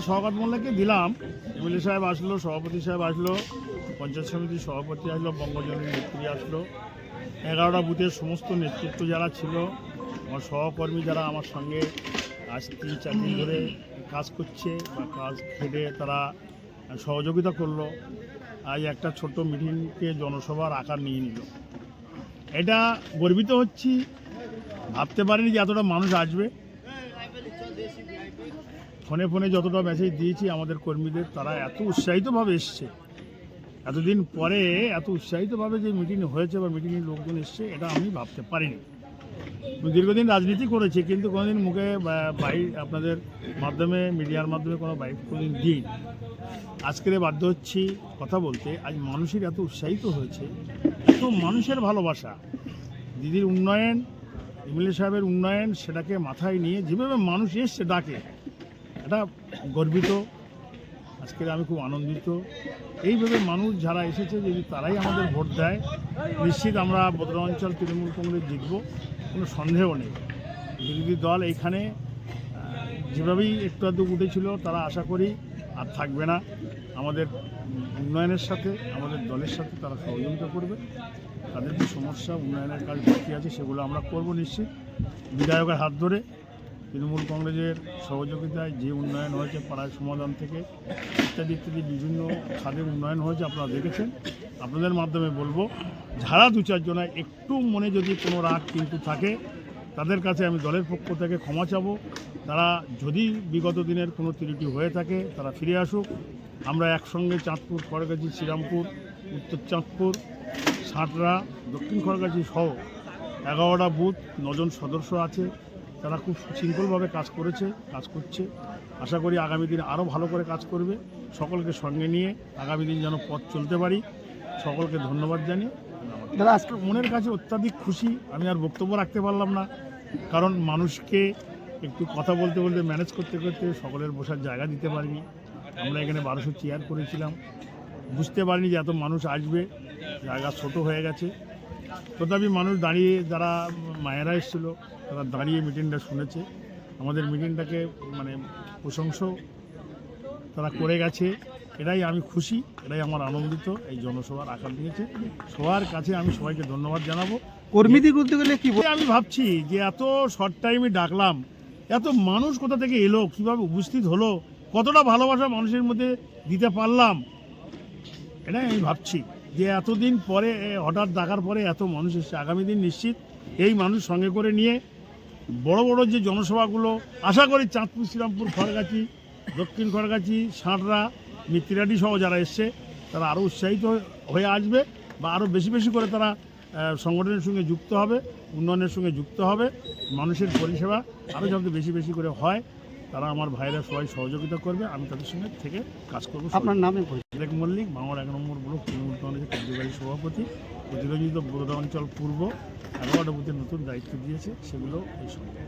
শওকত মোল্লাকে দিলাম। এমএলএ সাহেব আসলো, সভাপতি সাহেব আসলো, পঞ্চায়েত সমিতির সভাপতি আসলো, বঙ্গজনের নেত্রী আসলো, 11টা বুথের সমস্ত নেতৃত্ব যারা ছিল, আমার সহকর্মী যারা আমার সঙ্গে আজ 3-4 দিন ধরে কাজ করছে বা কাজ খেটে তারা সহযোগিতা করলো, আজ একটা ছোট্ট মিটিংকে জনসভার আকার নিয়ে নিল। এটা গর্বিত হচ্ছি, ভাবতে পারিনি যে এতটা মানুষ আসবে। ফোনে ফোনে যতটা মেসেজ দিয়েছি আমাদের কর্মীদের, তারা এত উৎসাহিতভাবে এসছে, এতদিন পরে এত উৎসাহিতভাবে যে মিটিং হয়েছে বা মিটিংয়ে লোকজন এসছে, এটা আমি ভাবতে পারিনি। দীর্ঘদিন রাজনীতি করেছি, কিন্তু কোনোদিন মুখে আপনাদের মাধ্যমে, মিডিয়ার মাধ্যমে কোনো বাইক কোনোদিন দিই। আজকের বাধ্য হচ্ছি কথা বলতে। আজ মানুষের এত উৎসাহিত হয়েছে, এত মানুষের ভালোবাসা, দিদির উন্নয়ন, এমএলএ সাহেবের উন্নয়ন, সেটাকে মাথায় নিয়ে যেভাবে মানুষ এসছে ডাকে, এটা গর্বিত। আজকের আমি খুব আনন্দিত। এইভাবে মানুষ যারা এসেছে, যদি তারাই আমাদের ভোট দেয়, নিশ্চিত আমরা বদরাঞ্চল তৃণমূল কংগ্রেস জিতব, কোনো সন্দেহ নেই। বিরোধী দল এইখানে যেভাবেই একটু আধটু উঠেছিল, তারা আশা করি আর থাকবে না। আমাদের উন্নয়নের সাথে, আমাদের দলের সাথে তারা সহযোগিতা করবে। তাদের যে সমস্যা, উন্নয়নের কাজ বাকি আছে, সেগুলো আমরা করব নিশ্চিত। বিধায়কের হাত ধরে তৃণমূল কংগ্রেসের সহযোগিতায় যে উন্নয়ন হয়েছে, পাড়ার সমাধান থেকে ইত্যাদি ইত্যাদি বিভিন্ন খাদের উন্নয়ন হয়েছে, আপনারা দেখেছেন। আপনাদের মাধ্যমে বলবো, যারা 2-4 জনের একটু মনে যদি কোনো রাগ কিন্তু থাকে, তাদের কাছে আমি দলের পক্ষ থেকে ক্ষমা চাবো। তারা যদি বিগত দিনের কোনো ত্রুটি হয়ে থাকে, তারা ফিরে আসুক। আমরা একসঙ্গে চাঁদপুর, খড়গাছি, শ্রীরামপুর, উত্তর চাঁদপুর, সাঁতরা, দক্ষিণ খড়গাছি সহ 11টা বুথ, 9 জন সদস্য আছে। তারা খুব সুশৃঙ্খলভাবে কাজ করছে। আশা করি আগামী দিনে আরও ভালো করে কাজ করবে। সকলকে সঙ্গে নিয়ে আগামী দিন যেন পথ চলতে পারি। সকলকে ধন্যবাদ জানিয়ে দাদা, আজকে মনের কাছে অত্যাধিক খুশি। আমি আর বক্তব্য রাখতে পারলাম না, কারণ মানুষকে একটু কথা বলতে বলতে ম্যানেজ করতে করতে সকলের বসার জায়গা দিতে পারিনি। আমরা এখানে 1200 চেয়ার করেছিলাম, বুঝতে পারিনি যে এত মানুষ আসবে, জায়গা ছোট হয়ে গেছে। তথাপি মানুষ দাঁড়িয়ে, যারা মায়েরা এসেছিলো, তারা দাঁড়িয়ে মিটিংটা শুনেছে। আমাদের মিটিংটাকে প্রশংসা তারা করে গেছে। এটাই আমি খুশি, এটাই আমার আনন্দিত। এই জনসভার আকার নিয়েছে, সবার কাছে আমি সবাইকে ধন্যবাদ জানাবো। কর্মীদের বলতে গেলে কি আমি ভাবছি যে এত শর্ট টাইমে ডাকলাম, এত মানুষ কোথা থেকে এলো, কীভাবে উপস্থিত হলো, কতটা ভালোবাসা মানুষের মধ্যে দিতে পারলাম, এটাই আমি ভাবছি যে এতদিন পরে হঠাৎ ডাকার পরে এত মানুষ এসেছে। আগামী দিন নিশ্চিত এই মানুষ সঙ্গে করে নিয়ে বড় বড় যে জনসভাগুলো, আশা করি চাঁদপুর, শ্রীরামপুর, খড়গাছি, দক্ষিণ খড়গাছি, সাঁতরা, মিত্রাডি সহ যারা এসছে, তারা আরও উৎসাহিত হয়ে আসবে বা আরও বেশি বেশি করে তারা সংগঠনের সঙ্গে যুক্ত হবে, উন্নয়নের সঙ্গে যুক্ত হবে। মানুষের পরিষেবা আরও যাতে বেশি বেশি করে হয়, তারা আমার ভাইরা সবাই সহযোগিতা করবে। আমি তাদের সঙ্গে থেকে কাজ করবো। আপনার নামে শেখ মল্লিক, ভাঙড় 1 নম্বর ব্লক তৃণমূল কংগ্রেসের কার্যবাহী সভাপতি। প্রতিরঞ্জিত বরোদা অঞ্চল পূর্ব 11টা বুথের নতুন দায়িত্ব দিয়েছে, সেগুলো এই সঙ্গে।